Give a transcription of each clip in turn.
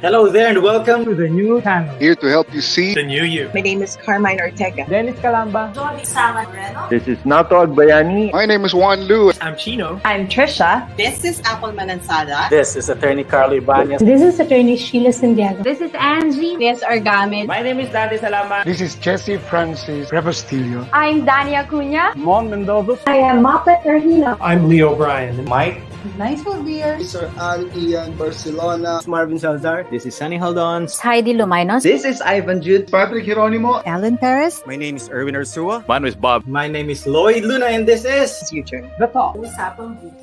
Hello there and welcome to the new channel. Here to help you see The new you. My name is Carmine Ortega. Dennis Calamba. This is Nato Agbayani. My name is Juan Lu. I'm Chino. I'm Trisha. This is Apple Manansala. This is Attorney Carlo Ibanez. This is Attorney Sheila Santiago. This is Angie. This is Argamid. My name is Dante Salama. This is Jesse Francis Rebostillo. I'm Dania Cunha. Mon Mendoza. I am Mapet Erhino. I'm Leo Bryan. Mike. Nice for beer. Sir Al Ian Barcelona. Marvin Salazar. This is Sunny Haldons. Heidi Lumainos. This is Ivan Jude. Patrick Geronimo. Alan Perez. My name is Erwin Ursua. My name is Bob. My name is Lloyd Luna and this is Future. The Talk.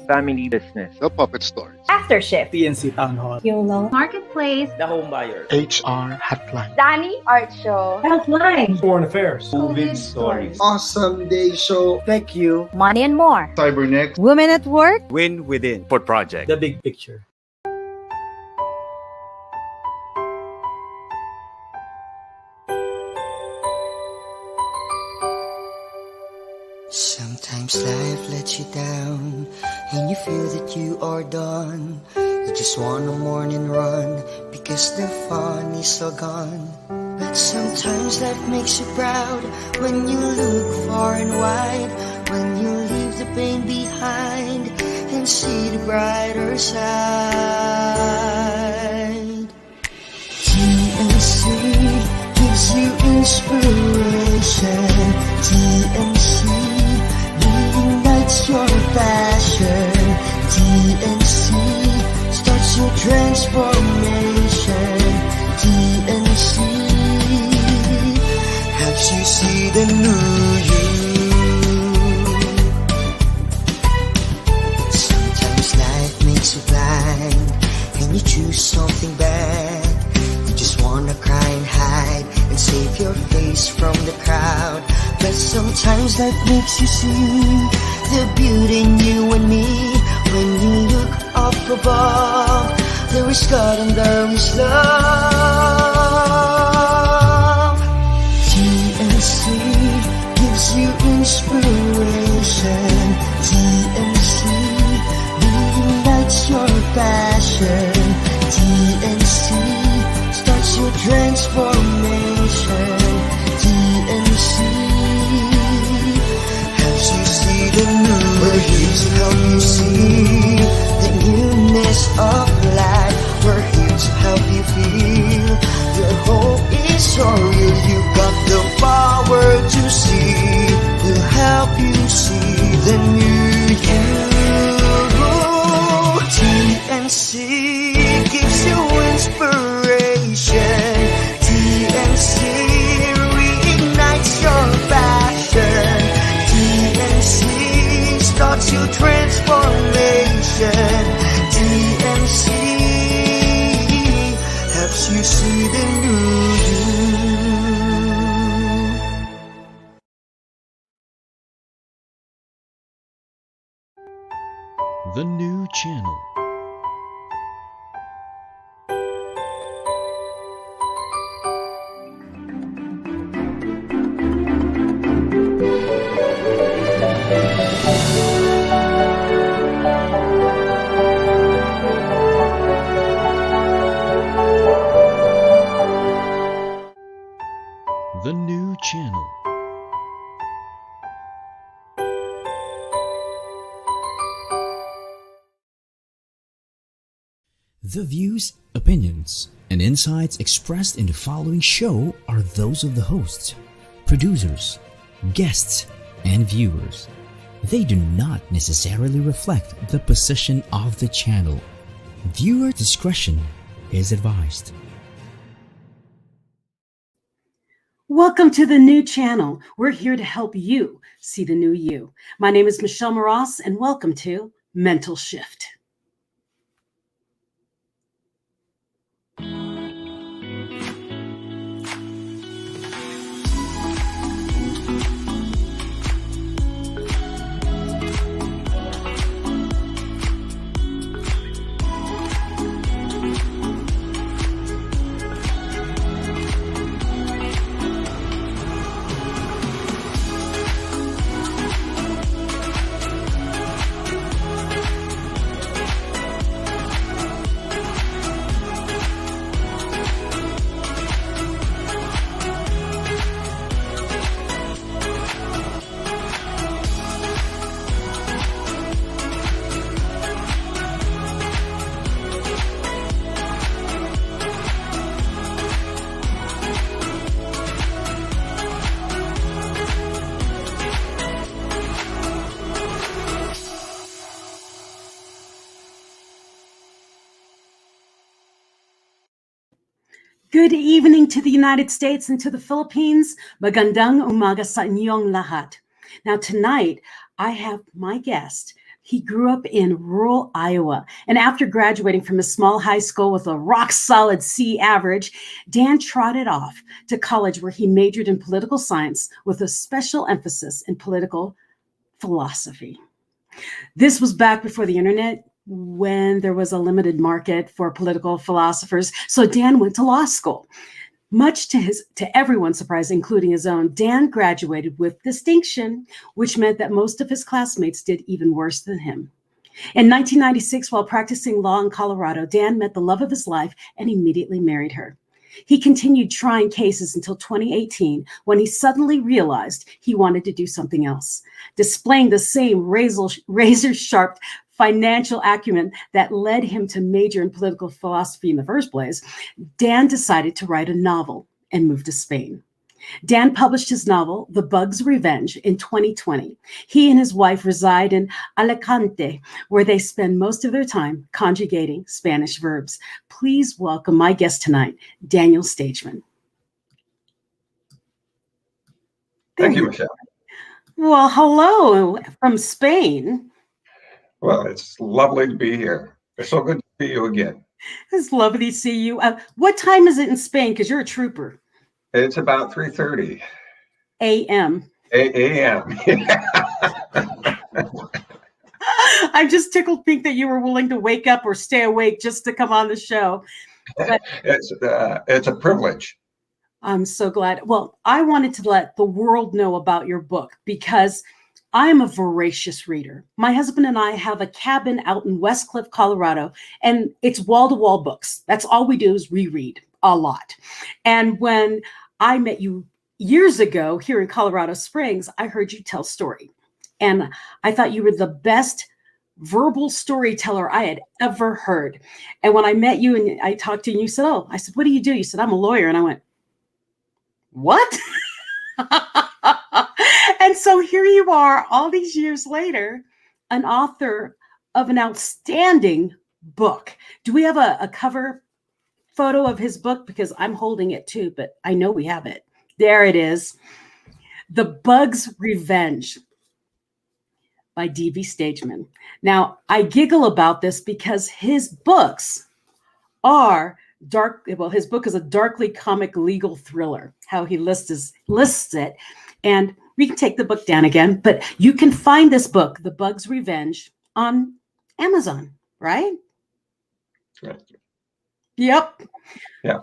Family Business. The Puppet Stories. After Shift. PNC Town Hall. YOLO. Marketplace. The Home Buyer. HR Hotline. Danny Art Show. Healthline. Foreign Affairs. COVID Stories. Awesome Day Show. Thank you. Money and More. Cybernext. Women at Work. Win Within. Port Project. The Big Picture. Sometimes life lets you down and you feel that you are done. You just want a morning run because the fun is all gone. Sometimes life makes you proud when you look far and wide, when you leave the pain behind and see the brighter side. TNC gives you inspiration. TNC reignites your passion. TNC starts your transformation. TNC helps you see the new you. Sometimes life makes you blind and you choose something bad. You just wanna cry and hide and save your face from the crowd. But sometimes life makes you see the beauty in you and me. When you look up above, there is God and there is love. TNC gives you inspiration. TNC reignites your passion. TNC starts your transformation. TNC helps you see the new. We're here to help you see the newness of life. We're here to help you feel your hope is so real. You got the power to see. We'll help you see the new you. TNC gives you inspiration. TNC reignites your passion. TNC starts your transformation. TNC helps you see the new you. The new channel. The new channel. The views, opinions, and insights expressed in the following show are those of the hosts, producers, guests, and viewers. They do not necessarily reflect the position of the channel. Viewer discretion is advised. Welcome to the new channel. We're here to help you see the new you. My name is Michelle Mras, and welcome to Mental Shift. Good evening to the United States and to the Philippines. Magandang umaga sa inyong lahat. Now tonight, I have my guest. He grew up in rural Iowa, and after graduating from a small high school with a rock-solid C average, Dan trotted off to college where he majored in political science with a special emphasis in political philosophy. This was back before the internet, when there was a limited market for political philosophers. So Dan went to law school. Much to everyone's surprise, including his own, Dan graduated with distinction, which meant that most of his classmates did even worse than him. In 1996, while practicing law in Colorado, Dan met the love of his life and immediately married her. He continued trying cases until 2018, when he suddenly realized he wanted to do something else. Displaying the same razor-sharp financial acumen that led him to major in political philosophy in the first place, Dan decided to write a novel and move to Spain. Dan published his novel, The Bug's Revenge, in 2020. He and his wife reside in Alicante, where they spend most of their time conjugating Spanish verbs. Please welcome my guest tonight, Daniel Stageman. Thank you, Michelle. Well, hello from Spain. Well, it's lovely to be here. It's so good to see you again. It's lovely to see you. What time is it in Spain? Because you're a trooper. It's about 3:30 a.m. a.m. I'm just tickled pink that you were willing to wake up or stay awake just to come on the show. But it's a privilege. I'm so glad. Well, I wanted to let the world know about your book because I am a voracious reader. My husband and I have a cabin out in West Cliff, Colorado, and it's wall-to-wall books. That's all we do is reread a lot. And when I met you years ago here in Colorado Springs, I heard you tell story. And I thought you were the best verbal storyteller I had ever heard. And when I met you and I talked to you, and you said, "Oh," I said, "What do you do?" You said, "I'm a lawyer." And I went, "What?" And so here you are, all these years later, an author of an outstanding book. Do we have a cover photo of his book? Because I'm holding it too, but I know we have it. There it is. The Bug's Revenge by D.B. Stageman. Now, I giggle about this because his books are dark. Well, his book is a darkly comic legal thriller, how he lists it. And we can take the book down again, but you can find this book, The Bug's Revenge, on Amazon, right? Right. Yep. Yeah.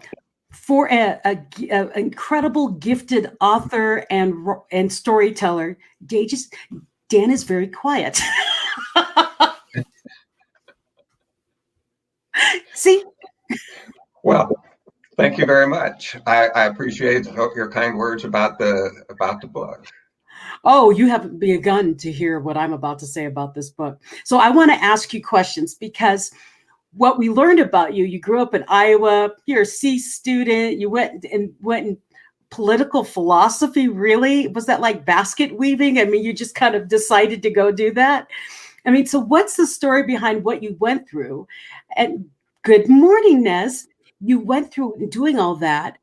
For an incredible, gifted author and storyteller, Dan is very quiet. See? Well, thank you very much. I appreciate your kind words about the book. Oh, you haven't begun to hear what I'm about to say about this book. So I want to ask you questions because what we learned about you, you grew up in Iowa, you're a C student, you went in political philosophy, really? Was that like basket weaving? I mean, you just kind of decided to go do that? I mean, so what's the story behind what you went through? And good morning, Nez. You went through doing all that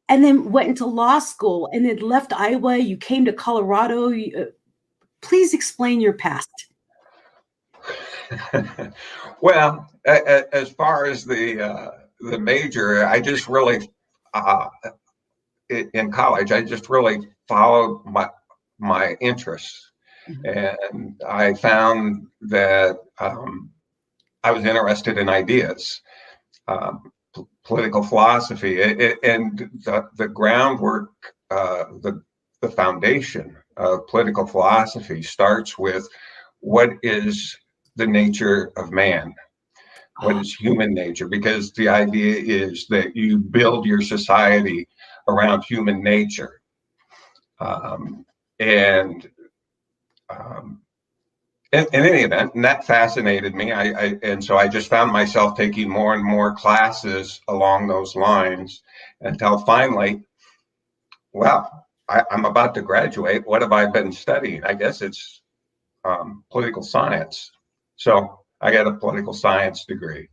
and then went into law school and then left Iowa. You came to Colorado. Please explain your past. Well, as far as the major, I just really in college, I just really followed my interests, and I found that I was interested in ideas, political philosophy, and the groundwork, the foundation of political philosophy starts with what is the nature of man, what is human nature, because the idea is that you build your society around human nature. In any event, and that fascinated me. And so I just found myself taking more and more classes along those lines until finally, well, I'm about to graduate. What have I been studying? I guess it's political science. So I got a political science degree.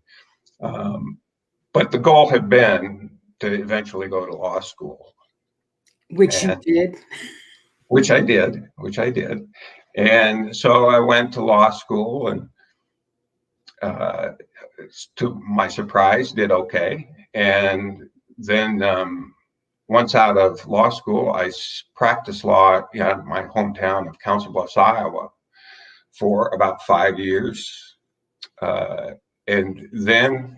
But the goal had been to eventually go to law school. Which you did. Which I did. And so I went to law school and to my surprise, did okay. And then once out of law school, I practiced law in my hometown of Council Bluffs, Iowa for about 5 years. And then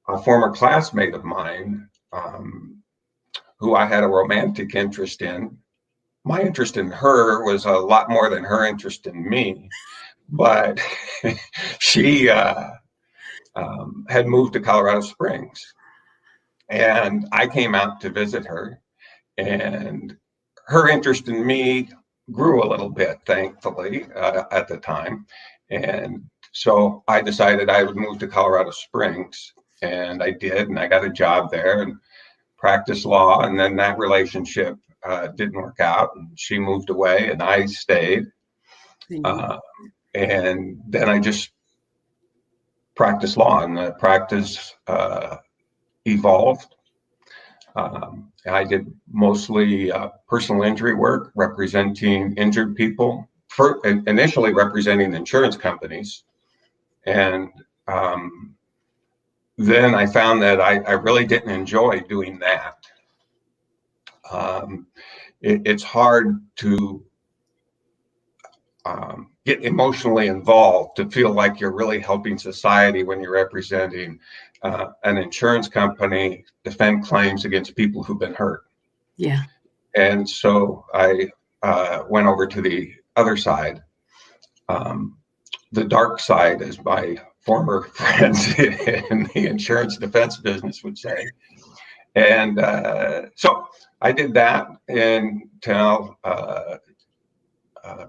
a former classmate of mine, who I had a romantic interest in, my interest in her was a lot more than her interest in me, but she had moved to Colorado Springs, and I came out to visit her, and her interest in me grew a little bit, thankfully, at the time. And so I decided I would move to Colorado Springs, and I did, and I got a job there and practiced law. And then that relationship didn't work out, and she moved away and I stayed. And then I just practiced law, and the practice evolved. I did mostly personal injury work, representing injured people, initially representing insurance companies. And then I found that I really didn't enjoy doing that. It's hard to get emotionally involved, to feel like you're really helping society when you're representing an insurance company, defend claims against people who've been hurt. Yeah. And so I went over to the other side, the dark side, as my former friends in the insurance defense business would say. And so I did that until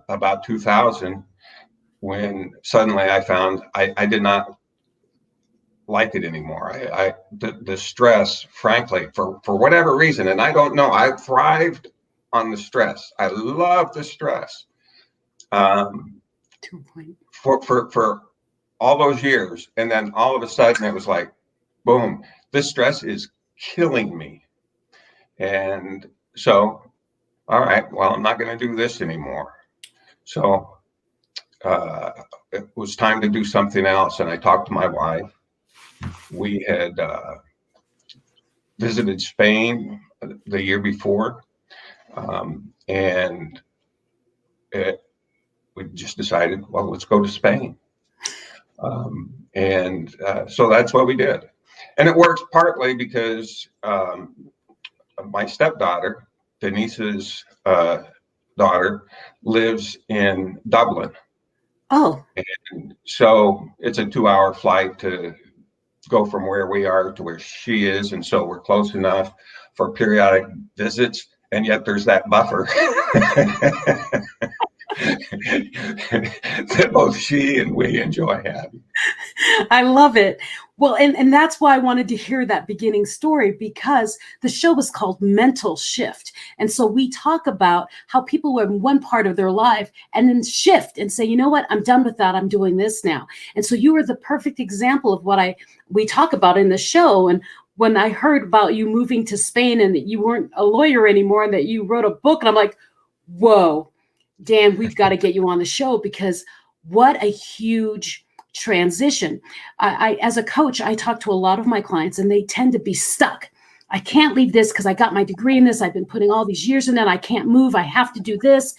about 2000, when suddenly I found I did not like it anymore. The stress, frankly, for whatever reason, and I don't know, I thrived on the stress. I love the stress. For all those years, and then all of a sudden it was like, boom, this stress is killing me. And so, all right, well, I'm not going to do this anymore. So it was time to do something else. And I talked to my wife. We had visited Spain the year before. And we just decided, well, let's go to Spain. So that's what we did. And it works partly because my stepdaughter, Denise's daughter, lives in Dublin. Oh. And so it's a 2-hour flight to go from where we are to where she is. And so we're close enough for periodic visits. And yet there's that buffer that both she and we enjoy having. I love it. Well, and that's why I wanted to hear that beginning story, because the show was called Mental Shift. And so we talk about how people were in one part of their life and then shift and say, you know what, I'm done with that. I'm doing this now. And so you were the perfect example of what we talk about in the show. And when I heard about you moving to Spain and that you weren't a lawyer anymore and that you wrote a book, and I'm like, whoa, Dan, we've got to get you on the show, because what a huge transition. I as a coach, I talk to a lot of my clients and they tend to be stuck. I can't leave this because I got my degree in this. I've been putting all these years in it. I can't move. I have to do this.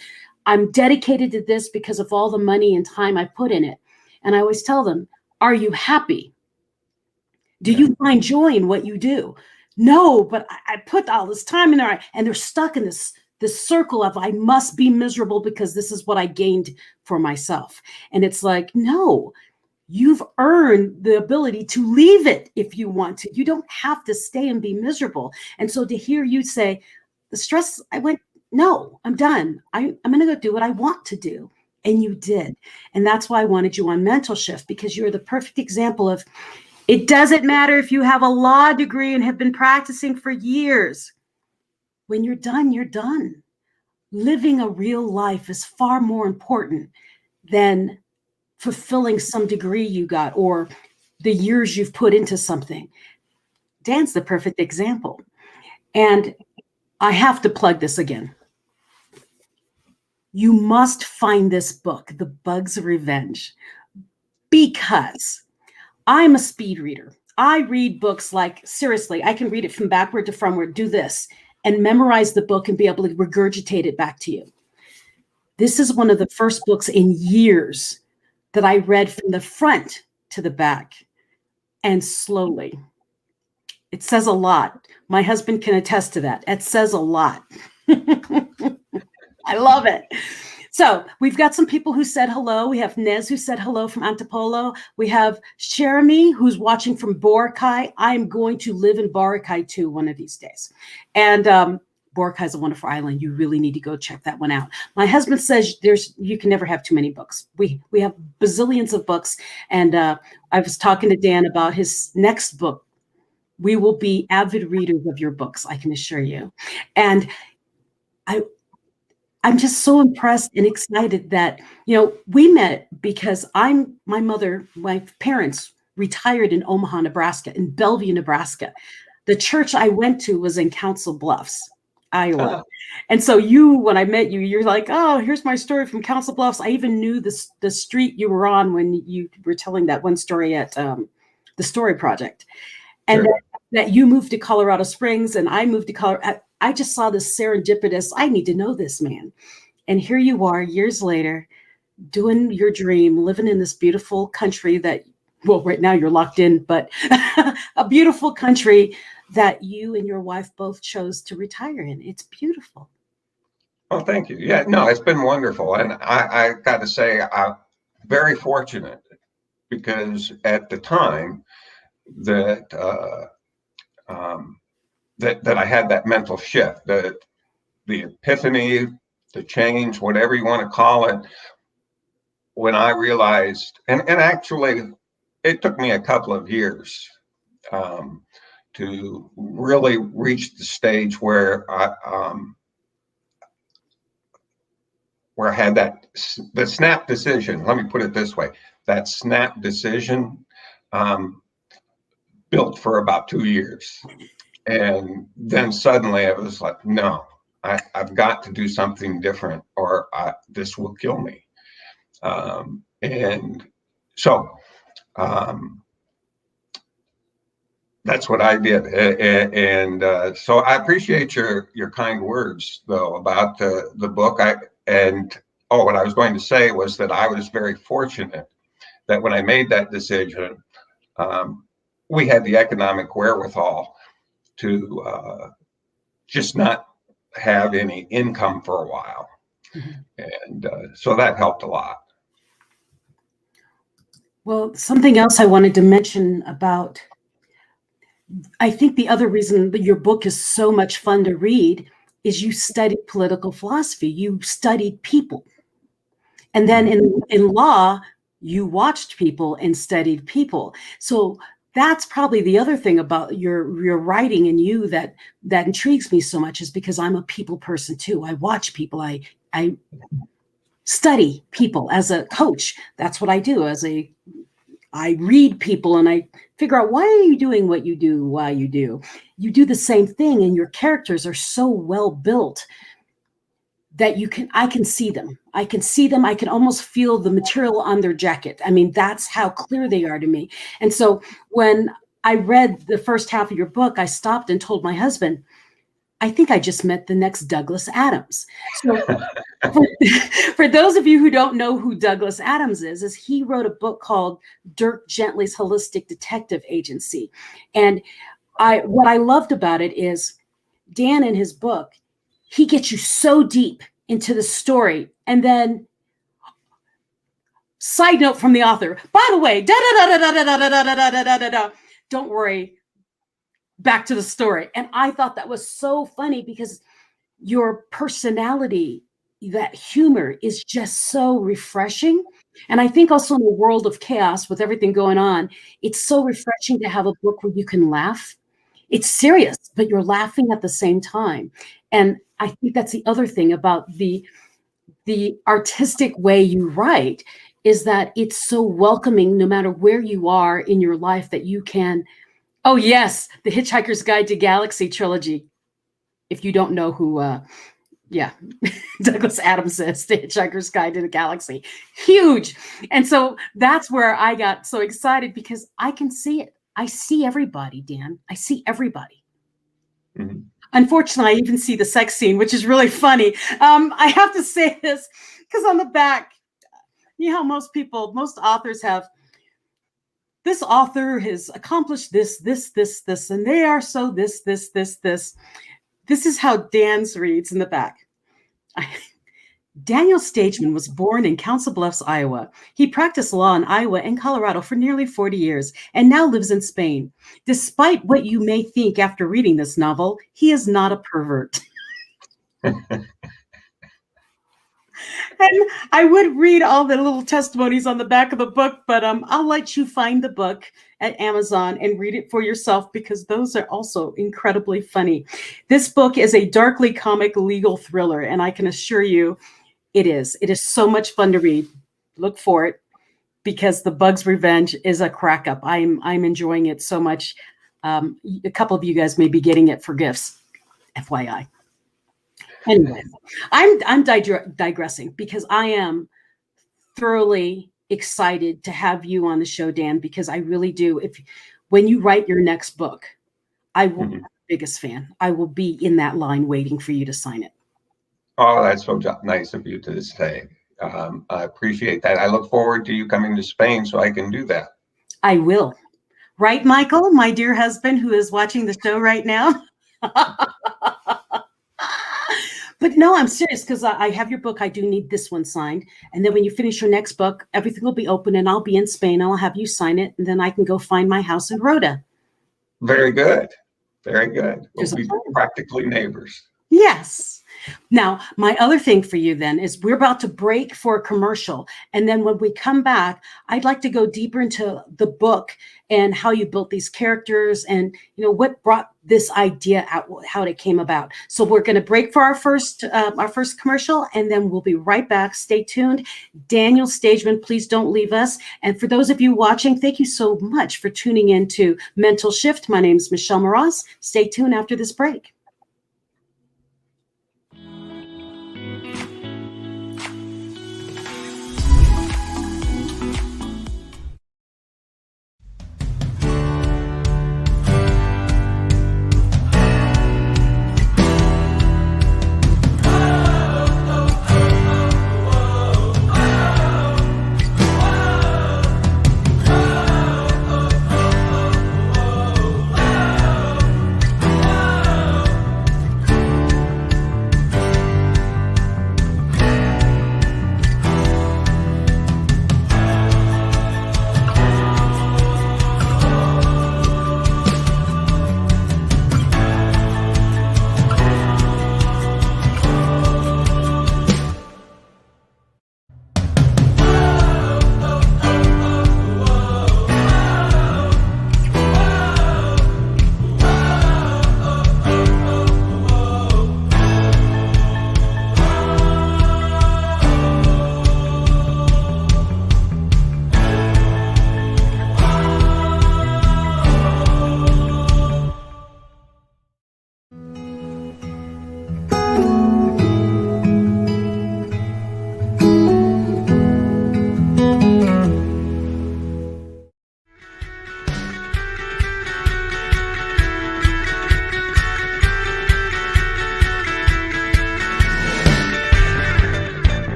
I'm dedicated to this because of all the money and time I put in it. And I always tell them, are you happy? Do you find joy in what you do? No, but I put all this time in there, and they're stuck in this circle of I must be miserable because this is what I gained for myself. And it's like, no, you've earned the ability to leave it if you want to. You don't have to stay and be miserable. And so to hear you say, the stress, I went, no, I'm done. I'm going to go do what I want to do. And you did. And that's why I wanted you on Mental Shift, because you're the perfect example of, it doesn't matter if you have a law degree and have been practicing for years. When you're done, you're done. Living a real life is far more important than fulfilling some degree you got or the years you've put into something. Dan's the perfect example. And I have to plug this again. You must find this book, The Bug's Revenge, because I'm a speed reader. I read books like, seriously, I can read it from backward to frontward, do this, and memorize the book and be able to regurgitate it back to you. This is one of the first books in years that I read from the front to the back and slowly. It says a lot. My husband can attest to that. It says a lot. I love it. So we've got some people who said hello. We have Nez who said hello from Antipolo. We have Jeremy who's watching from Boracay. I'm going to live in Boracay too one of these days. And Boracay is a wonderful island. You really need to go check that one out. My husband says you can never have too many books. We have bazillions of books. And I was talking to Dan about his next book. We will be avid readers of your books, I can assure you. And I'm just so impressed and excited that, we met because my parents retired in Omaha, Nebraska, in Bellevue, Nebraska. The church I went to was in Council Bluffs, Iowa. And so when I met you, you're like, oh, here's my story from Council Bluffs. I even knew the street you were on when you were telling that one story at the Story Project. And Sure. that you moved to Colorado Springs and I moved to Colorado. I just saw this serendipitous, I need to know this man. And here you are years later doing your dream, living in this beautiful country that, well, right now you're locked in, but a beautiful country that you and your wife both chose to retire in. It's beautiful. Oh, thank you. Yeah, no, it's been wonderful. And I got to say, I'm very fortunate because at the time that I had that mental shift, the epiphany, the change, whatever you want to call it, when I realized, and actually it took me a couple of years to really reach the stage where I had the snap decision. Let me put it this way: that snap decision built for about 2 years. And then suddenly I was like, no, I've got to do something different or this will kill me. And so that's what I did. And so I appreciate your kind words, though, about the book. What I was going to say was that I was very fortunate that when I made that decision, we had the economic wherewithal to just not have any income for a while. Mm-hmm. And so that helped a lot. Well, something else I wanted to mention about, I think the other reason that your book is so much fun to read is you studied political philosophy. You studied people. And then in law, you watched people and studied people. So that's probably the other thing about your writing and you that intrigues me so much, is because I'm a people person too. I watch people. I study people as a coach. That's what I do. I read people and I figure out, why are you doing what you do? Why you do? You do the same thing, and your characters are so well built that I can see them. I can almost feel the material on their jacket. I mean, that's how clear they are to me. And so when I read the first half of your book, I stopped and told my husband, I think I just met the next Douglas Adams. So for those of you who don't know who Douglas Adams is he wrote a book called Dirk Gently's Holistic Detective Agency. And what I loved about it is Dan, in his book, he gets you so deep into the story. And then, side note from the author, by the way, don't worry, back to the story. And I thought that was so funny because your personality, that humor is just so refreshing. And I think also in a world of chaos with everything going on, it's so refreshing to have a book where you can laugh. It's serious, but you're laughing at the same time. And I think that's the other thing about the artistic way you write, is that it's so welcoming no matter where you are in your life, that you can, Oh, yes. The Hitchhiker's Guide to Galaxy trilogy. If you don't know who, Douglas Adams is, The Hitchhiker's Guide to the Galaxy. Huge. And so that's where I got so excited because I can see it. I see everybody, Dan. I see everybody. Mm-hmm. Unfortunately, I even see the sex scene, which is really funny. I have to say this because on the back, you know how most authors have, this author has accomplished this, and they are so this. This is how Dan's reads in the back. Daniel Stageman was born in Council Bluffs, Iowa. He practiced law in Iowa and Colorado for nearly 40 years and now lives in Spain. Despite what you may think after reading this novel, he is not a pervert. And I would read all the little testimonies on the back of the book, but I'll let you find the book at Amazon and read it for yourself because those are also incredibly funny. This book is a darkly comic legal thriller, and I can assure you it is. It is so much fun to read. Look for it because The Bug's Revenge is a crack up. I'm enjoying it so much. A couple of you guys may be getting it for gifts, FYI. Anyway, I'm digressing because I am thoroughly excited to have you on the show, Dan, because I really do. When you write your next book, I will be the biggest fan. I will be in that line waiting for you to sign it. Oh, that's so nice of you to say. I appreciate that. I look forward to you coming to Spain so I can do that. I will. Right, Michael, my dear husband, who is watching the show right now? But no, I'm serious because I have your book. I do need this one signed. And then when you finish your next book, everything will be open and I'll be in Spain. I'll have you sign it. And then I can go find my house in Rota. Very good. Very good. We'll be practically neighbors. Yes. Now, my other thing for you then is we're about to break for a commercial. And then when we come back, I'd like to go deeper into the book and how you built these characters and, you know, what brought this idea out, how it came about. So we're going to break for our first commercial, and then we'll be right back. Stay tuned. Daniel Stageman, please don't leave us. And for those of you watching, thank you so much for tuning in to Mental Shift. My name is Michelle Mras. Stay tuned after this break.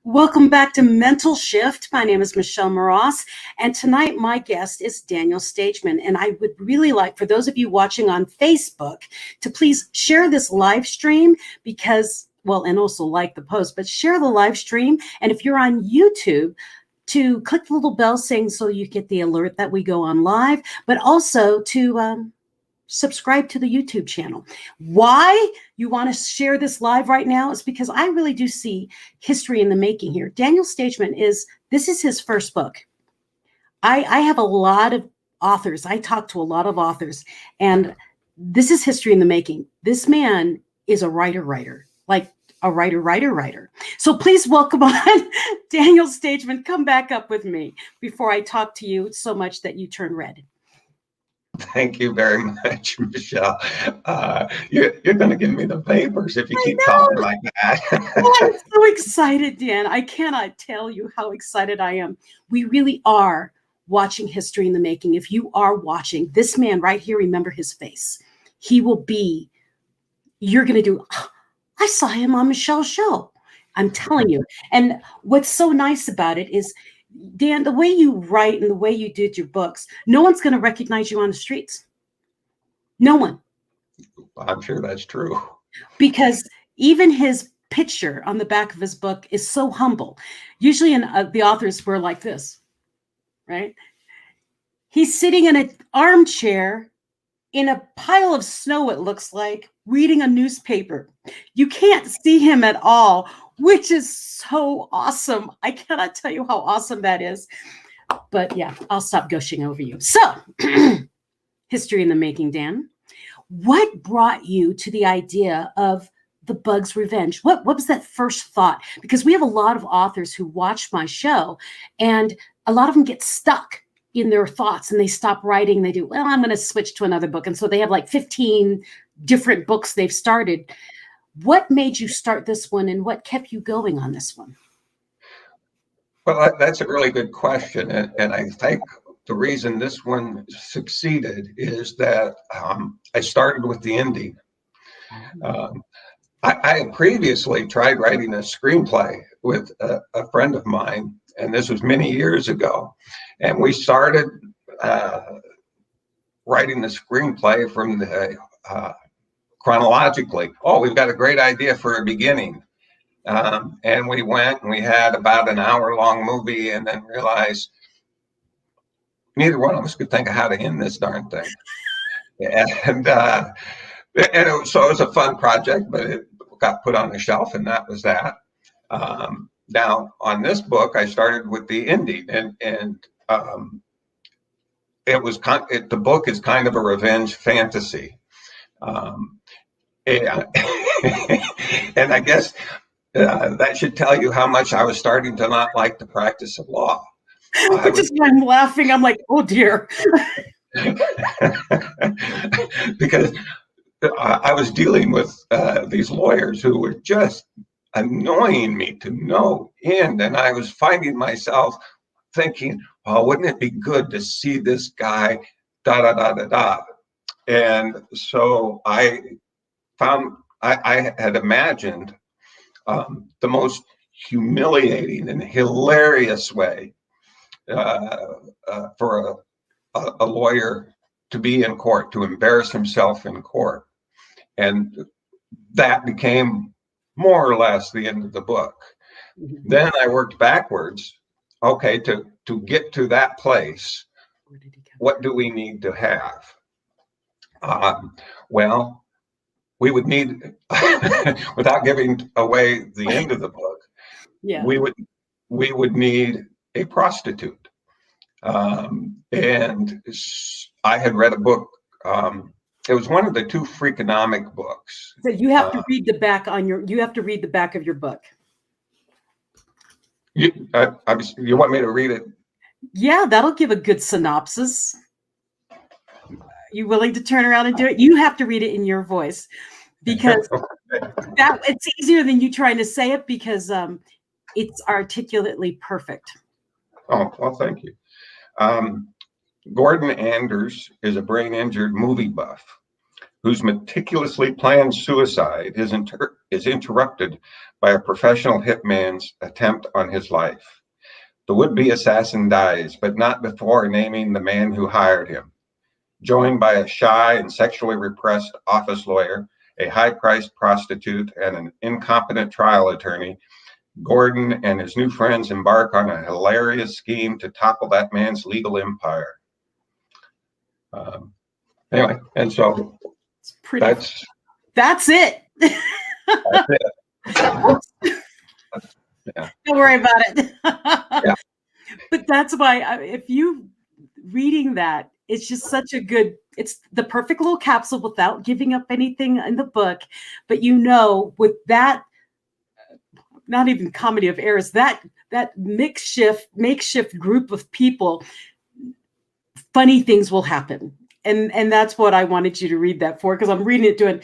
Welcome back to Mental Shift. My name is Michelle Mras, and tonight my guest is Daniel Stageman. And I would really like, for those of you watching on Facebook, to please share this live stream because well, and also like the post, but share the live stream. And if you're on YouTube, to click the little bell saying so you get the alert that we go on live, but also to subscribe to the YouTube channel. Why you want to share this live right now is because I really do see history in the making here. Daniel Stageman this is his first book. I have a lot of authors. I talk to a lot of authors, and this is history in the making. This man is a writer, like a writer. So please welcome on Daniel Stageman. Come back up with me before I talk to you so much that you turn red. Thank you very much, Michelle. You're going to give me the papers if you keep talking like that. I'm so excited, Dan. I cannot tell you how excited I am. We really are watching history in the making. If you are watching this man right here, remember his face. He will be, you're going to do, I saw him on Michelle's show. I'm telling you. And what's so nice about it is, Dan, the way you write and the way you did your books, no one's going to recognize you on the streets. No one. I'm sure that's true. Because even his picture on the back of his book is so humble. Usually the authors were like this, right? He's sitting in an armchair in a pile of snow, it looks like, reading a newspaper. You can't see him at all, which is so awesome. I cannot tell you how awesome that is. But yeah, I'll stop gushing over you. So, history in the making, Dan. What brought you to the idea of The Bug's Revenge? What was that first thought? Because we have a lot of authors who watch my show, and a lot of them get stuck in their thoughts and they stop writing. They do, well, I'm going to switch to another book. And so they have like 15 different books they've started. What made you start this one, and what kept you going on this one? Well, that's a really good question. And I think the reason this one succeeded is that I started with the ending. I had previously tried writing a screenplay with a friend of mine, and this was many years ago. And we started writing the screenplay from the chronologically. Oh, we've got a great idea for a beginning. And we went and we had about an hour-long movie, and then realized neither one of us could think of how to end this darn thing. And so it was a fun project, but it got put on the shelf, and that was that. Now, on this book, I started with the ending, and it was the book is kind of a revenge fantasy. And I guess that should tell you how much I was starting to not like the practice of law. Which is why I'm laughing. I'm like, oh dear. Because I was dealing with these lawyers who were just annoying me to no end. And I was finding myself thinking, oh, wouldn't it be good to see this guy, da, da, da, da, da. And so I had imagined the most humiliating and hilarious way for a lawyer to be in court, to embarrass himself in court. And that became more or less the end of the book. Mm-hmm. Then I worked backwards. Okay, to get to that place, what do we need to have? Well, we would need, without giving away the end of the book, yeah, we would need a prostitute. And I had read a book. It was one of the two Freakonomic books. So you have to read the back you have to read the back of your book. You want me to read it? Yeah, that'll give a good synopsis. You willing to turn around and do it? You have to read it in your voice, because it's easier than you trying to say it, because it's articulately perfect. Oh, well, thank you. Gordon Anders is a brain-injured movie buff whose meticulously planned suicide is interrupted by a professional hitman's attempt on his life. The would-be assassin dies, but not before naming the man who hired him. Joined by a shy and sexually repressed office lawyer a high-priced prostitute, and an incompetent trial attorney, Gordon and his new friends embark on a hilarious scheme to topple that man's legal empire. Anyway, and so that's it. That's it. Yeah. Don't worry about it. Yeah. But that's why if you reading that, it's just such a good, it's the perfect little capsule without giving up anything in the book. But with that, not even comedy of errors, that makeshift group of people, funny things will happen. And that's what I wanted you to read that for, because I'm reading it doing,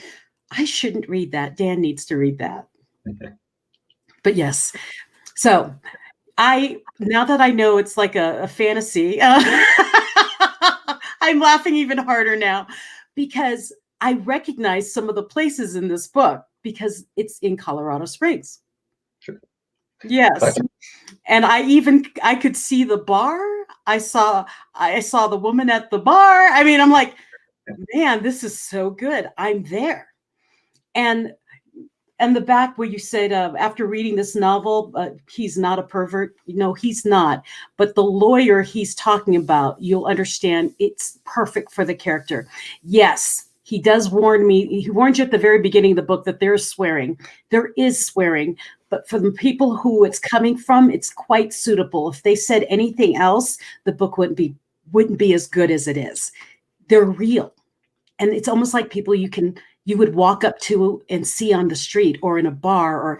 I shouldn't read that. Dan needs to read that. Okay. But yes. So now that I know it's like a fantasy, I'm laughing even harder now because I recognize some of the places in this book because it's in Colorado Springs. Sure. Yes. And I could see the bar. I saw the woman at the bar. I mean, I'm like, man, this is so good. I'm there. And the back where you said after reading this novel, he's not a pervert. No, he's not. But the lawyer he's talking about, you'll understand it's perfect for the character. Yes, he does warn me. He warns you at the very beginning of the book that there's swearing. There is swearing. But for the people who it's coming from, it's quite suitable. If they said anything else, the book wouldn't be as good as it is. They're real. And it's almost like people you would walk up to and see on the street or in a bar, or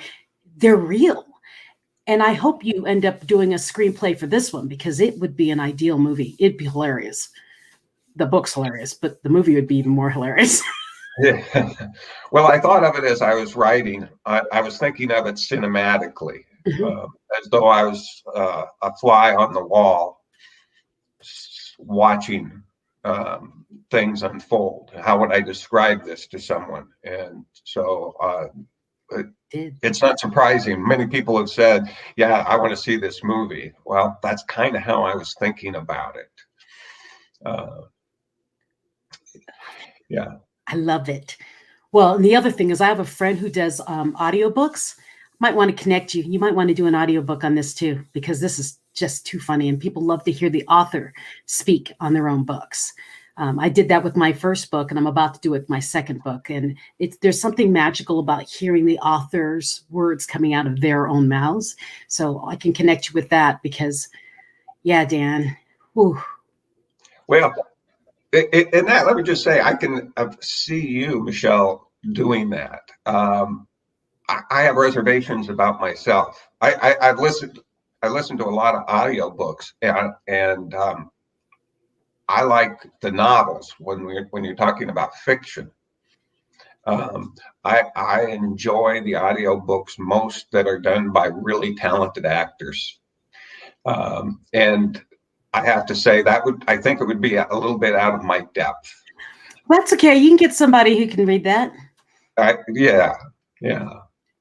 they're real. And I hope you end up doing a screenplay for this one because it would be an ideal movie. It'd be hilarious. The book's hilarious, but the movie would be even more hilarious. Yeah. Well, I thought of it as I was writing. I was thinking of it cinematically, as though I was a fly on the wall watching things unfold. How would I describe this to someone? And so it's not surprising. Many people have said, yeah, I want to see this movie. Well, that's kind of how I was thinking about it. Yeah. I love it. Well, and the other thing is I have a friend who does audiobooks. Might want to connect you. You might want to do an audiobook on this too, because this is just too funny and people love to hear the author speak on their own books. I did that with my first book and I'm about to do it with my second book. And there's something magical about hearing the author's words coming out of their own mouths. So I can connect you with that because, yeah, Dan. Whew. Well, in that, let me just say, I can see you, Michelle, doing that. I have reservations about myself. I listen to a lot of audiobooks, and I like the novels when you're talking about fiction. I enjoy the audiobooks most that are done by really talented actors, and I have to say I think it would be a little bit out of my depth. That's okay. You can get somebody who can read that.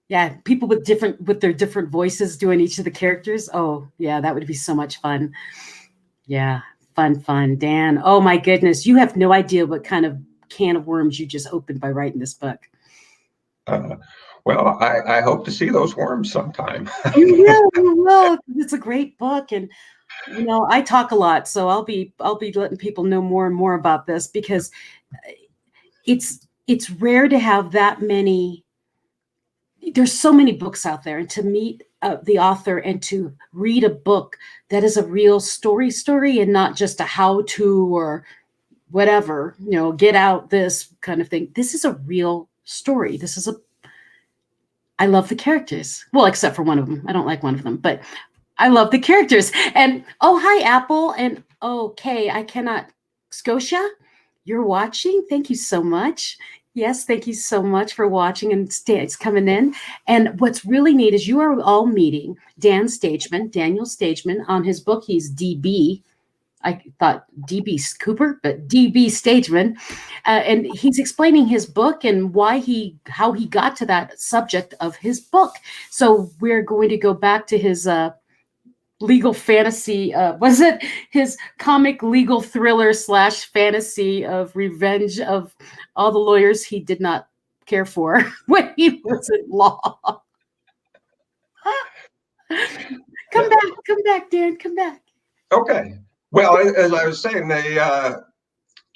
Yeah. People with their different voices doing each of the characters. Oh, yeah, that would be so much fun. Yeah, fun. Dan, oh my goodness. You have no idea what kind of can of worms you just opened by writing this book. Well, I hope to see those worms sometime. You will. It's a great book. And I talk a lot, so I'll be letting people know more and more about this because it's rare to have that many. There's so many books out there, and to meet the author and to read a book that is a real story and not just a how-to or whatever, get out this kind of thing. This is a real story. I love the characters. Well, except for one of them. I don't like one of them, but I love the characters. And oh, hi, Apple. And okay, I cannot. Scotia, you're watching. Thank you so much. Yes, thank you so much for watching and it's coming in. And what's really neat is you are all meeting Daniel Stageman on his book. He's DB. I thought DB Cooper, but DB Stageman. And he's explaining his book and how he got to that subject of his book. So we're going to go back to his legal fantasy, his comic legal thriller / fantasy of revenge of all the lawyers he did not care for when he was in law. Come back, Dan, come back. Okay. Well, as I was saying,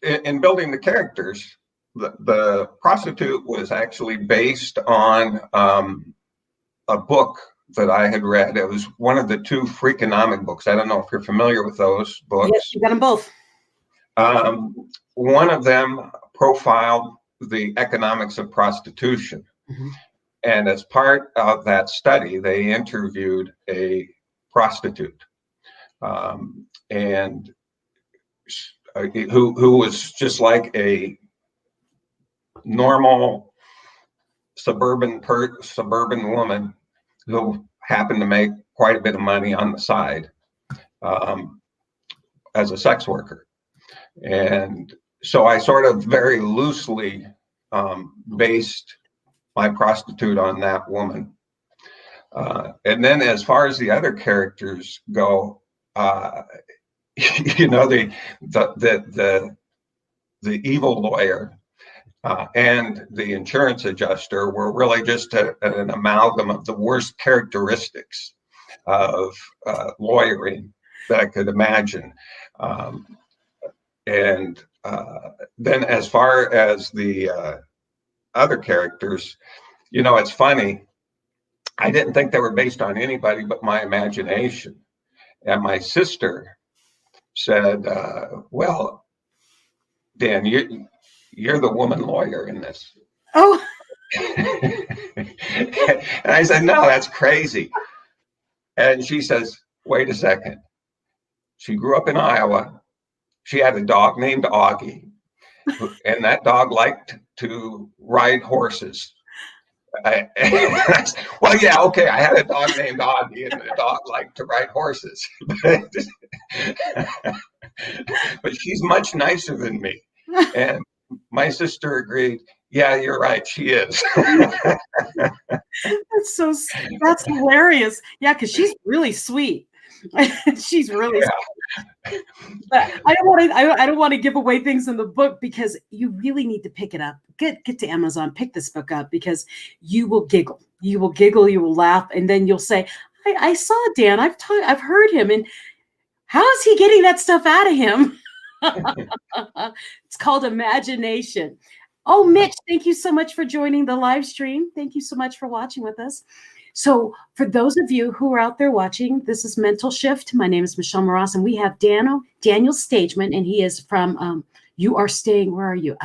in building the characters, the prostitute was actually based on a book that I had read. It was one of the two Freakonomic books. I don't know if you're familiar with those books. Yes, you got them both. One of them profiled the economics of prostitution. Mm-hmm. And as part of that study, they interviewed a prostitute and who was just like a normal suburban woman who happened to make quite a bit of money on the side as a sex worker. And so I sort of very loosely based my prostitute on that woman. And then as far as the other characters go, you know, the evil lawyer and the insurance adjuster were really just an amalgam of the worst characteristics of lawyering that I could imagine. And then as far as the other characters, you know, it's funny. I didn't think they were based on anybody but my imagination. And my sister said, well, Dan, you're the woman lawyer in this. Oh. And I said, no, that's crazy. And she says, wait a second. She grew up in Iowa. She had a dog named Augie, and that dog liked to ride horses. Well, yeah, okay. I had a dog named Augie, and the dog liked to ride horses. But she's much nicer than me. And my sister agreed. Yeah, you're right. She is. That's hilarious. Yeah, because she's really sweet. She's really sweet. But I don't want to give away things in the book because you really need to pick it up. Get to Amazon, pick this book up because you will giggle. You will giggle, you will laugh, and then you'll say, I saw Dan, I've heard him, and how is he getting that stuff out of him? It's called imagination. Oh, Mitch, thank you so much for joining the live stream. Thank you so much for watching with us. So for those of you who are out there watching, this is Mental Shift. My name is Michelle Mras, and we have Daniel Stageman, and he is from, you are staying, where are you?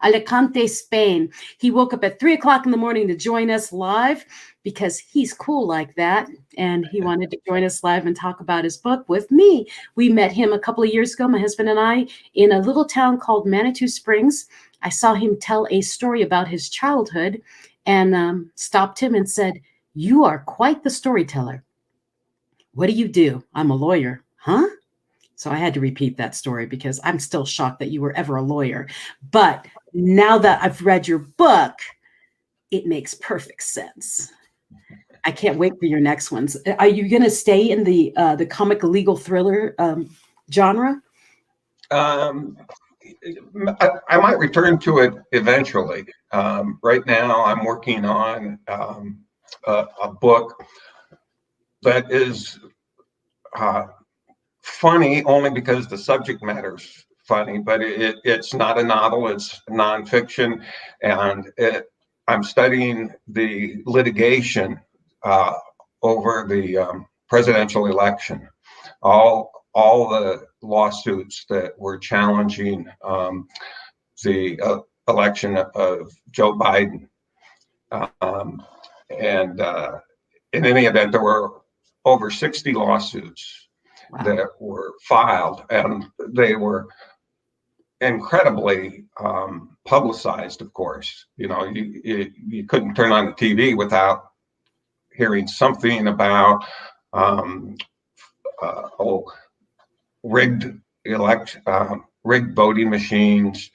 Alicante, Spain. He woke up at 3:00 in the morning to join us live because he's cool like that. And he wanted to join us live and talk about his book with me. We met him a couple of years ago, my husband and I, in a little town called Manitou Springs. I saw him tell a story about his childhood and stopped him and said, you are quite the storyteller. What do? I'm a lawyer. Huh? So I had to repeat that story because I'm still shocked that you were ever a lawyer. But now that I've read your book, it makes perfect sense. I can't wait for your next ones. Are you going to stay in the comic legal thriller genre? I might return to it eventually. Right now, I'm working on a book that is funny only because the subject matter's funny, but it's not a novel, it's nonfiction, and I'm studying the litigation over the presidential election, all the lawsuits that were challenging the election of Joe Biden. And in any event, there were over 60 lawsuits that were filed, and they were incredibly publicized, of course. You know, you couldn't turn on the TV without hearing something about rigged voting machines,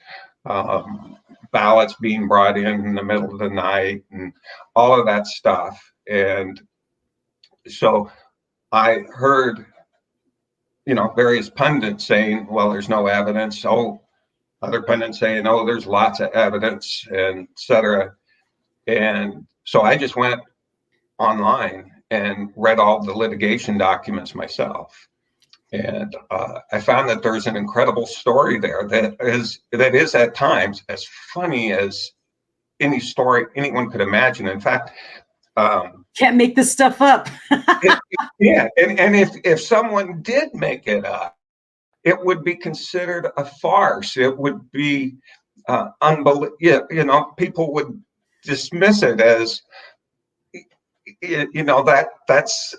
ballots being brought in the middle of the night, and all of that stuff. And so I heard, you know, various pundits saying, well, there's no evidence. Oh, other pundits saying, oh, there's lots of evidence, and et cetera. And so I just went online and read all the litigation documents myself. And I found that there's an incredible story there that is at times as funny as any story anyone could imagine. In fact, can't make this stuff up. Yeah, and if someone did make it up, it would be considered a farce. It would be unbelievable. You know, people would dismiss it as, you know, that's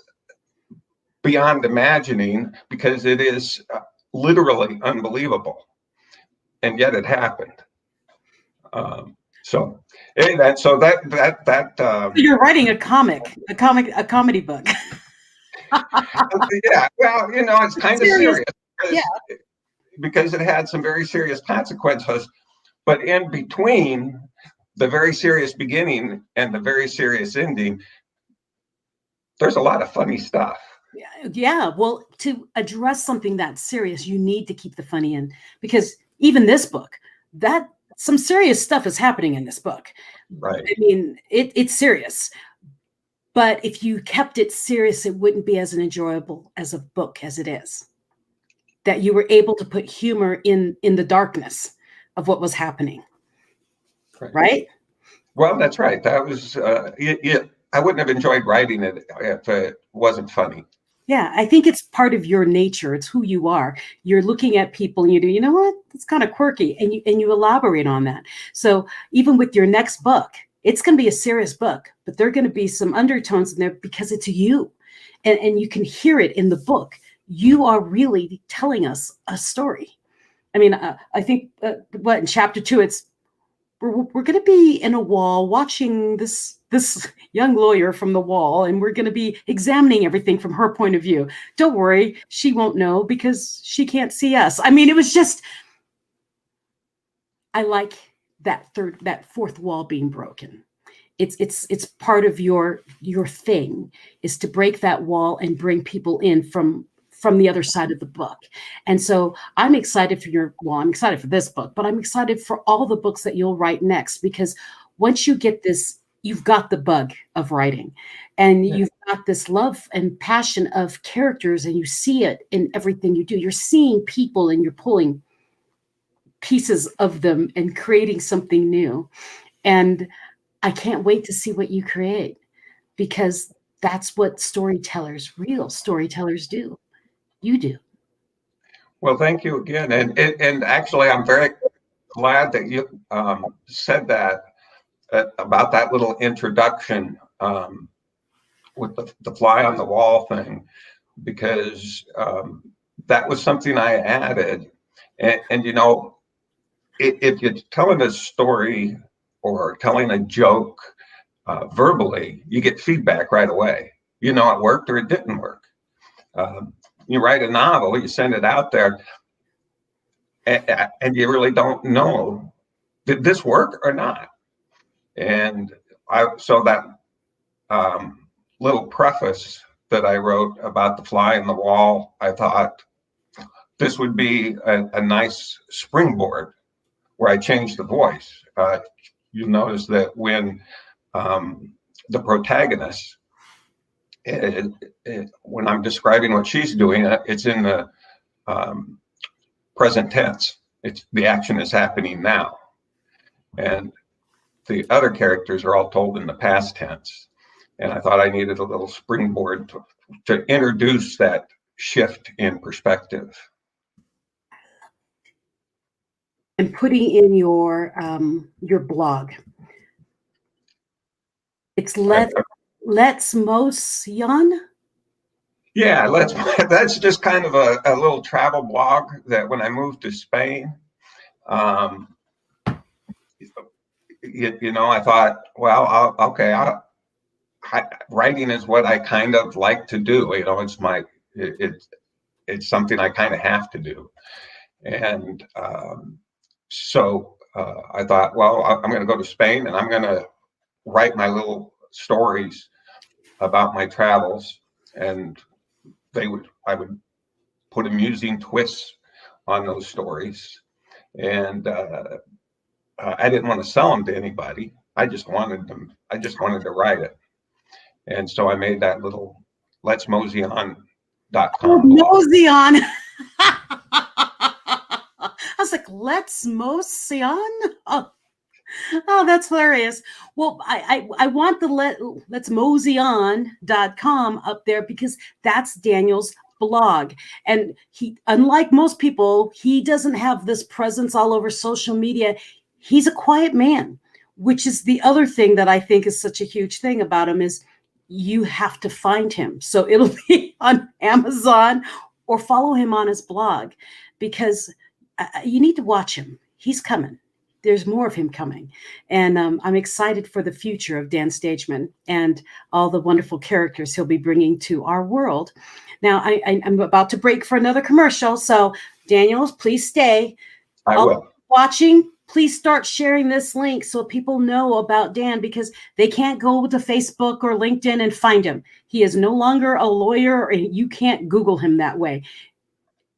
beyond imagining, because it is literally unbelievable, and yet it happened. So You're writing a comedy book. Yeah, well, you know, it's kind of serious because it had some very serious consequences. But in between the very serious beginning and the very serious ending, there's a lot of funny stuff. Yeah, well, to address something that serious, you need to keep the funny in, because even this book, that some serious stuff is happening in this book. Right. I mean, it's serious. But if you kept it serious, it wouldn't be as enjoyable as a book as it is. That you were able to put humor in the darkness of what was happening. Right? Well, that's right. That was, I wouldn't have enjoyed writing it if it wasn't funny. Yeah, I think it's part of your nature. It's who you are. You're looking at people and you do, you know what? It's kind of quirky. And you elaborate on that. So even with your next book, it's going to be a serious book, but there are going to be some undertones in there because it's you. And you can hear it in the book. You are really telling us a story. I mean, I think in chapter 2, it's we're going to be in a wall watching this young lawyer from the wall, and we're going to be examining everything from her point of view. Don't worry, she won't know because she can't see us. I mean, it was just, I like that fourth wall being broken. It's part of your thing is to break that wall and bring people in from the other side of the book. And so I'm excited I'm excited for this book, but I'm excited for all the books that you'll write next, because once you get this, you've got the bug of writing, and you've got this love and passion of characters, and you see it in everything you do. You're seeing people and you're pulling pieces of them and creating something new. And I can't wait to see what you create, because that's what real storytellers do. You do. Well, thank you again. And actually, I'm very glad that you said that about that little introduction with the fly on the wall thing, because that was something I added. And you know, if you're telling a story or telling a joke verbally, you get feedback right away. You know, it worked or it didn't work. You write a novel, you send it out there, and you really don't know, did this work or not? And so that little preface that I wrote about the fly in the wall, I thought this would be a nice springboard where I changed the voice. You'll notice that when the protagonist, when I'm describing what she's doing, it's in the present tense. The action is happening now. And the other characters are all told in the past tense. And I thought I needed a little springboard to introduce that shift in perspective. And putting in your blog. It's Let's Mos Jan. Yeah, that's just kind of a little travel blog that when I moved to Spain, you know, I thought, well, writing is what I kind of like to do. You know, it's something I kind of have to do. And so I thought, well, I'm going to go to Spain and I'm going to write my little stories about my travels, and I would put amusing twists on those stories, and I didn't want to sell them to anybody. I just wanted them. I just wanted to write it, and so I made that little Let's Mosey On.com. Mosey On. I was like, Let's Mosey On. Oh, that's hilarious. Well, I want the Let's Mosey On.com up there because that's Daniel's blog. And he, unlike most people, he doesn't have this presence all over social media. He's a quiet man, which is the other thing that I think is such a huge thing about him is you have to find him. So it'll be on Amazon or follow him on his blog because you need to watch him. He's coming. There's more of him coming. And I'm excited for the future of Dan Stageman and all the wonderful characters he'll be bringing to our world. Now, I'm about to break for another commercial. So, Daniel, please stay. I will. Watching, please start sharing this link so people know about Dan because they can't go to Facebook or LinkedIn and find him. He is no longer a lawyer and you can't Google him that way.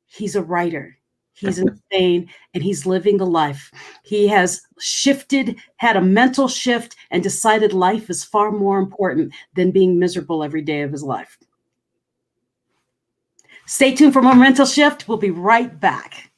He's a writer. He's insane and he's living the life. He has shifted, had a mental shift, and decided life is far more important than being miserable every day of his life. Stay tuned for more Mental Shift. We'll be right back.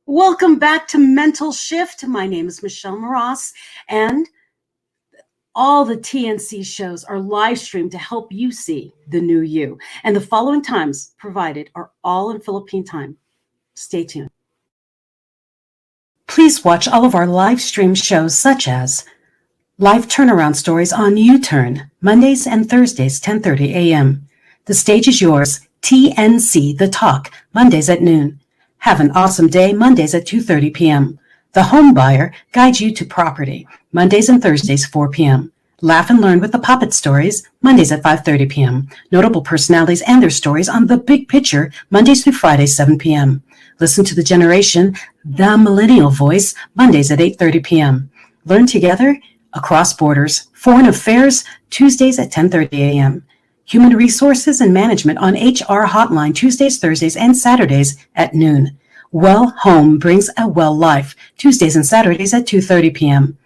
Welcome back to Mental Shift. My name is Michelle Mras, and all the TNC shows are live streamed to help you see the new you. And the following times provided are all in Philippine time. Stay tuned. Please watch all of our live stream shows such as Live Turnaround Stories on U-Turn, Mondays and Thursdays, 10:30 a.m. The Stage is Yours, TNC The Talk, Mondays at noon. Have an Awesome Day, Mondays at 2:30 p.m. The Home Buyer guides you to property, Mondays and Thursdays, 4 p.m. Laugh and Learn with the Puppet Stories, Mondays at 5:30 p.m. Notable personalities and their stories on The Big Picture, Mondays through Fridays, 7 p.m. Listen to The Generation, The Millennial Voice, Mondays at 8:30 p.m. Learn Together, Across Borders, Foreign Affairs, Tuesdays at 10:30 a.m. Human Resources and Management on HR Hotline, Tuesdays, Thursdays, and Saturdays at noon. Well Home Brings a Well Life, Tuesdays and Saturdays at 2:30 p.m.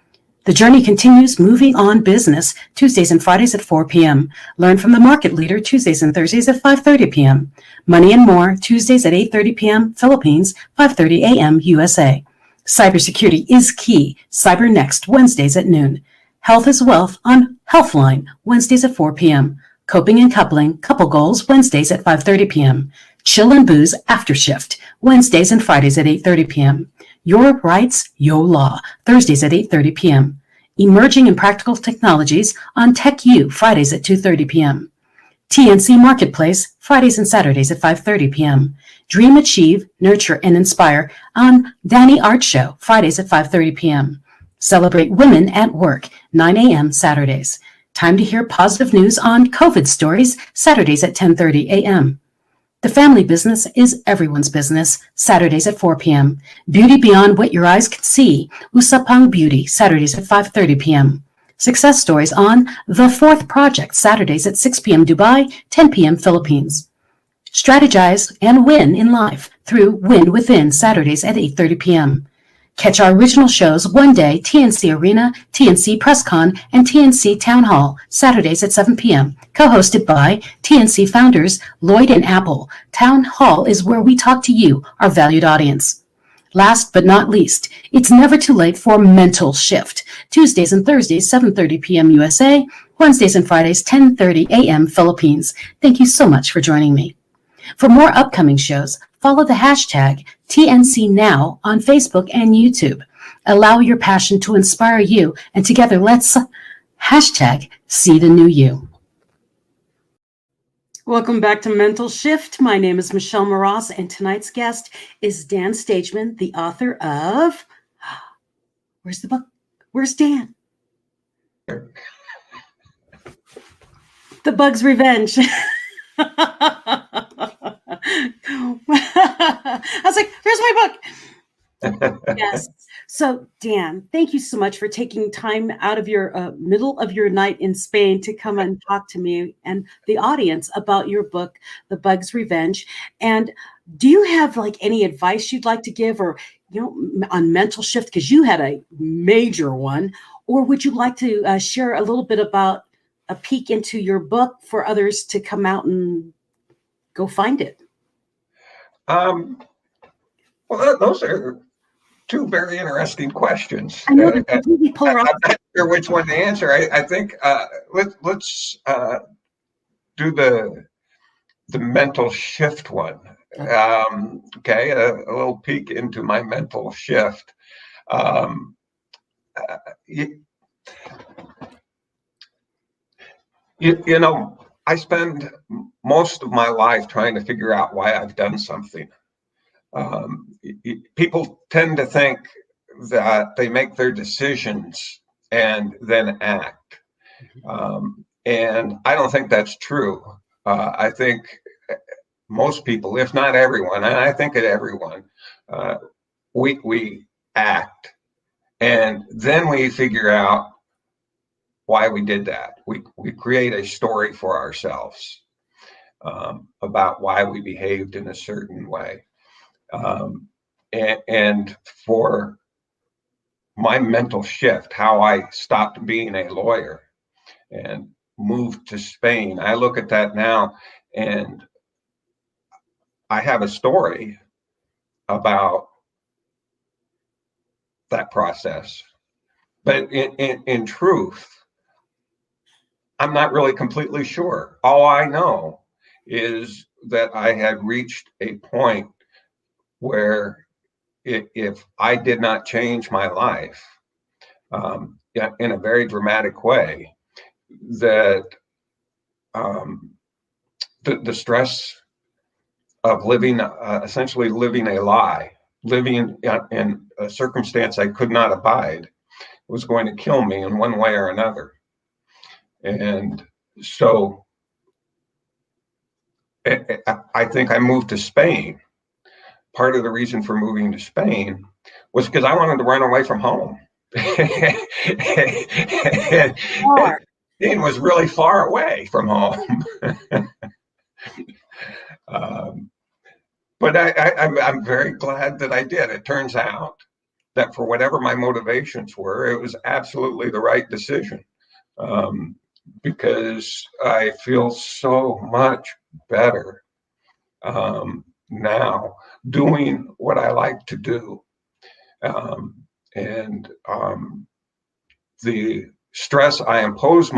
The Journey Continues Moving On Business, Tuesdays and Fridays at 4 p.m. Learn from the Market Leader, Tuesdays and Thursdays at 5:30 p.m. Money and More, Tuesdays at 8:30 p.m. Philippines, 5:30 a.m. USA. Cybersecurity is Key, Cyber Next, Wednesdays at noon. Health is Wealth on Healthline, Wednesdays at 4 p.m. Coping and Coupling, Couple Goals, Wednesdays at 5:30 p.m. Chill and Booze After Shift, Wednesdays and Fridays at 8:30 p.m. Your Rights, Your Law, Thursdays at 8:30 p.m. Emerging and Practical Technologies on Tech U, Fridays at 2:30 p.m. TNC Marketplace, Fridays and Saturdays at 5:30 p.m. Dream, Achieve, Nurture, and Inspire on Danny Art Show, Fridays at 5:30 p.m. Celebrate Women at Work, 9 a.m. Saturdays. Time to hear positive news on COVID stories, Saturdays at 10:30 a.m. The Family Business is Everyone's Business, Saturdays at 4 p.m. Beauty Beyond What Your Eyes Can See, Usapang Beauty, Saturdays at 5:30 p.m. Success Stories on The Fourth Project, Saturdays at 6 p.m. Dubai, 10 p.m. Philippines. Strategize and win in life through Win Within, Saturdays at 8:30 p.m. Catch our original shows One Day, TNC Arena, TNC PressCon, and TNC Town Hall, Saturdays at 7 p.m., co-hosted by TNC founders Lloyd and Apple. Town Hall is where we talk to you, our valued audience. Last but not least, it's never too late for Mental Shift. Tuesdays and Thursdays, 7:30 p.m. USA, Wednesdays and Fridays, 10:30 a.m. Philippines. Thank you so much for joining me. For more upcoming shows, follow the hashtag TNCNow on Facebook and YouTube. Allow your passion to inspire you, and together let's hashtag see the new you. Welcome back to Mental Shift. My name is Michelle Mras, and tonight's guest is Dan Stageman, the author of... Where's the book? Where's Dan? The Bug's Revenge. I was like, here's my book. Yes. So, Dan, thank you so much for taking time out of your middle of your night in Spain to come and talk to me and the audience about your book, The Bug's Revenge. And do you have like any advice you'd like to give, or on mental shift, because you had a major one, or would you like to share a little bit about a peek into your book for others to come out and go find it? Well, those are two very interesting questions. I know they're completely polarized. I'm not sure which one to answer. I think let's do the mental shift one. Okay, a little peek into my mental shift. You know, I spend most of my life trying to figure out why I've done something. People tend to think that they make their decisions and then act. And I don't think that's true. I think most people, if not everyone, and I think at everyone, we act, and then we figure out why we did that. We create a story for ourselves about why we behaved in a certain way. And for my mental shift, how I stopped being a lawyer and moved to Spain, I look at that now and I have a story about that process. But in truth, I'm not really completely sure. All I know is that I had reached a point where if I did not change my life in a very dramatic way, that the stress of living, essentially living a lie, living in a circumstance I could not abide, was going to kill me in one way or another. And so I think I moved to Spain. Part of the reason for moving to Spain was because I wanted to run away from home. and Spain was really far away from home. But I'm very glad that I did. It turns out that for whatever my motivations were, it was absolutely the right decision. Because I feel so much better now doing what I like to do. The stress I impose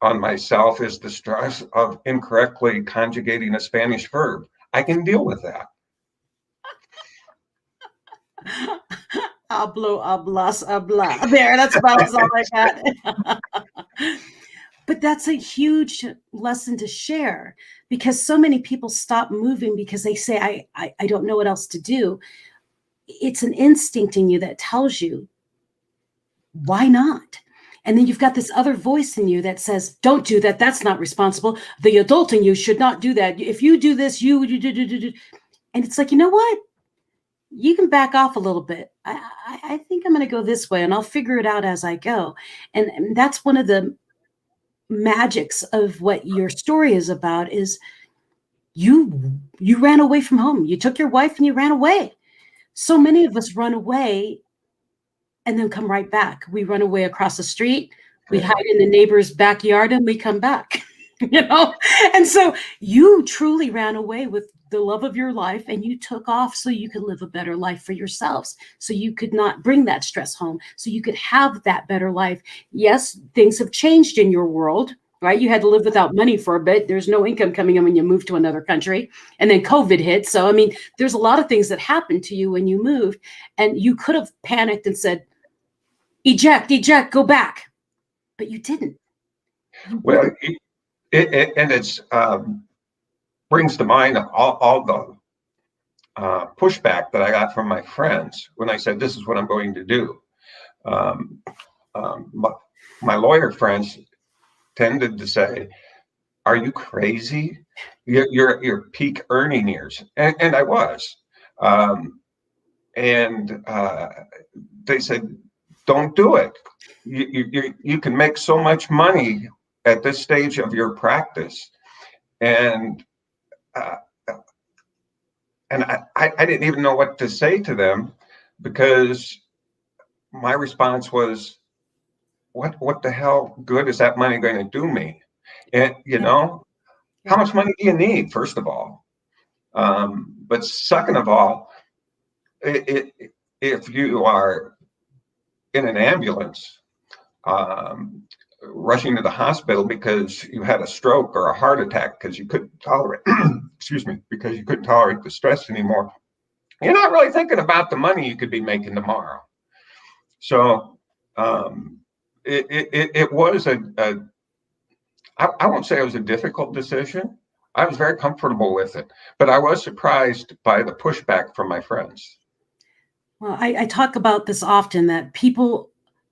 on myself is the stress of incorrectly conjugating a Spanish verb. I can deal with that. Hablo, hablas, habla. There, that's about all I got. But that's a huge lesson to share, because so many people stop moving because they say, I don't know what else to do. It's an instinct in you that tells you, why not? And then you've got this other voice in you that says, don't do that. That's not responsible. The adult in you should not do that. If you do this, you do. And it's like, you know what? You can back off a little bit. I think I'm going to go this way and I'll figure it out as I go. And that's one of the magics of what your story is about is you ran away from home. You took your wife and you ran away. So many of us run away and then come right back. We run away across the street. We hide in the neighbor's backyard and we come back, And so you truly ran away with the love of your life and you took off so you could live a better life for yourselves. So you could not bring that stress home. So you could have that better life. Yes, things have changed in your world, right? You had to live without money for a bit. There's no income coming in when you move to another country. And then COVID hit. So, there's a lot of things that happened to you when you moved. And you could have panicked and said, eject, go back. But you didn't. Well, it brings to mind all the pushback that I got from my friends when I said, this is what I'm going to do. My lawyer friends tended to say, are you crazy? You're at your peak earning years. And I was. They said, don't do it. You can make so much money at this stage of your practice. And I didn't even know what to say to them because my response was, what the hell good is that money going to do me? And, how much money do you need, first of all? But second of all, if you are in an ambulance, rushing to the hospital because you had a stroke or a heart attack because you couldn't tolerate, because you couldn't tolerate the stress anymore, you're not really thinking about the money you could be making tomorrow. So it was I won't say it was a difficult decision. I was very comfortable with it, but I was surprised by the pushback from my friends. Well, I talk about this often that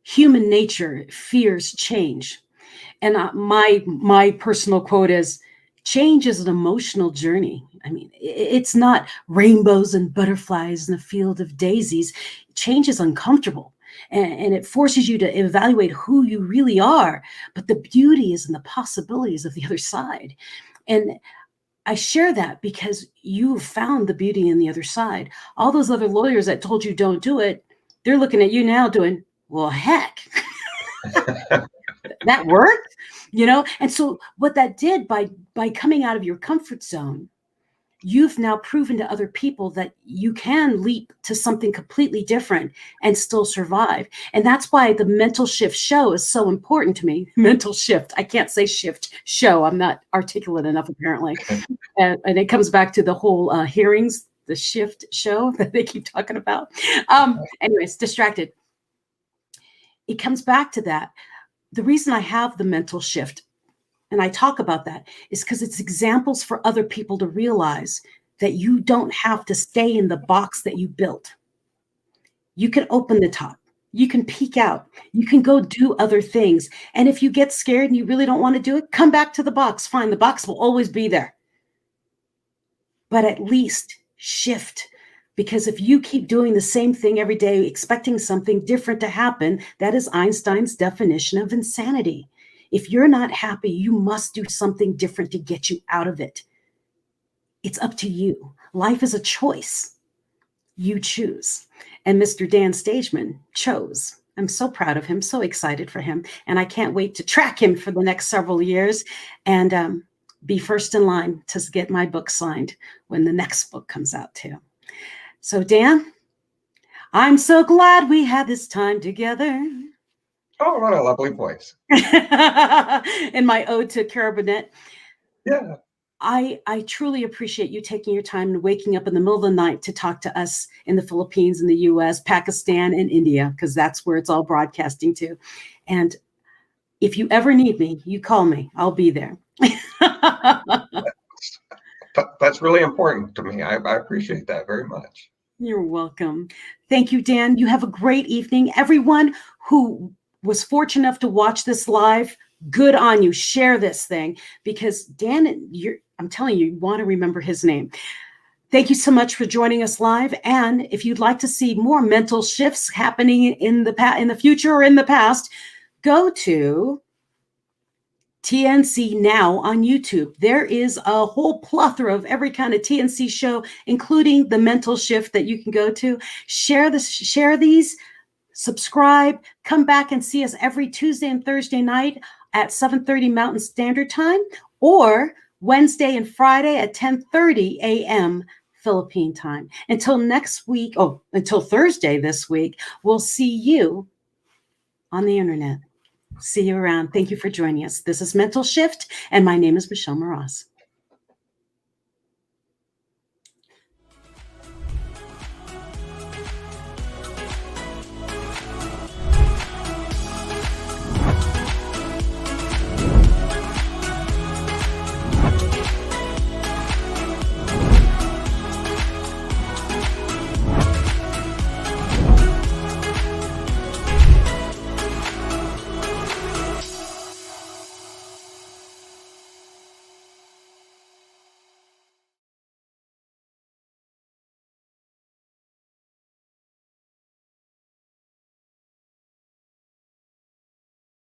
human nature fears change. And my personal quote is, change is an emotional journey. It's not rainbows and butterflies in a field of daisies. Change is uncomfortable and it forces you to evaluate who you really are. But the beauty is in the possibilities of the other side. And I share that because you found the beauty in the other side. All those other lawyers that told you don't do it, they're looking at you now doing, well, heck, that worked, And so what that did by coming out of your comfort zone, you've now proven to other people that you can leap to something completely different and still survive. And that's why the mental shift show is so important to me. Mental shift. I can't say shift show. I'm not articulate enough, apparently. And it comes back to the whole hearings, the shift show that they keep talking about. Anyways, distracted. It comes back to that. The reason I have the mental shift and I talk about that is because it's examples for other people to realize that you don't have to stay in the box that you built. You can open the top. You can peek out. You can go do other things. And if you get scared and you really don't want to do it, come back to the box. Fine, the box will always be there. But at least shift. Because if you keep doing the same thing every day, expecting something different to happen, that is Einstein's definition of insanity. If you're not happy, you must do something different to get you out of it. It's up to you. Life is a choice. You choose. And Mr. Dan Stageman chose. I'm so proud of him, so excited for him. And I can't wait to track him for the next several years and be first in line to get my book signed when the next book comes out too. So Dan, I'm so glad we had this time together. Oh, what a lovely voice. In my ode to Carabinet. Yeah. I truly appreciate you taking your time and waking up in the middle of the night to talk to us in the Philippines, in the US, Pakistan, and India, because that's where it's all broadcasting to. And if you ever need me, you call me. I'll be there. That's really important to me. I appreciate that very much. You're welcome. Thank you, Dan. You have a great evening. Everyone who was fortunate enough to watch this live, good on you. Share this thing because Dan, I'm telling you, you want to remember his name. Thank you so much for joining us live. And if you'd like to see more mental shifts happening in the future or in the past, go to TNC Now on YouTube. There is a whole plethora of every kind of TNC show, including the mental shift that you can go to. Share these, subscribe, come back and see us every Tuesday and Thursday night at 7:30 Mountain Standard Time, or Wednesday and Friday at 10:30 a.m. Philippine time. Until Thursday this week, we'll see you on the internet. See you around. Thank you for joining us. This is Mental Shift, and my name is Michelle Mras.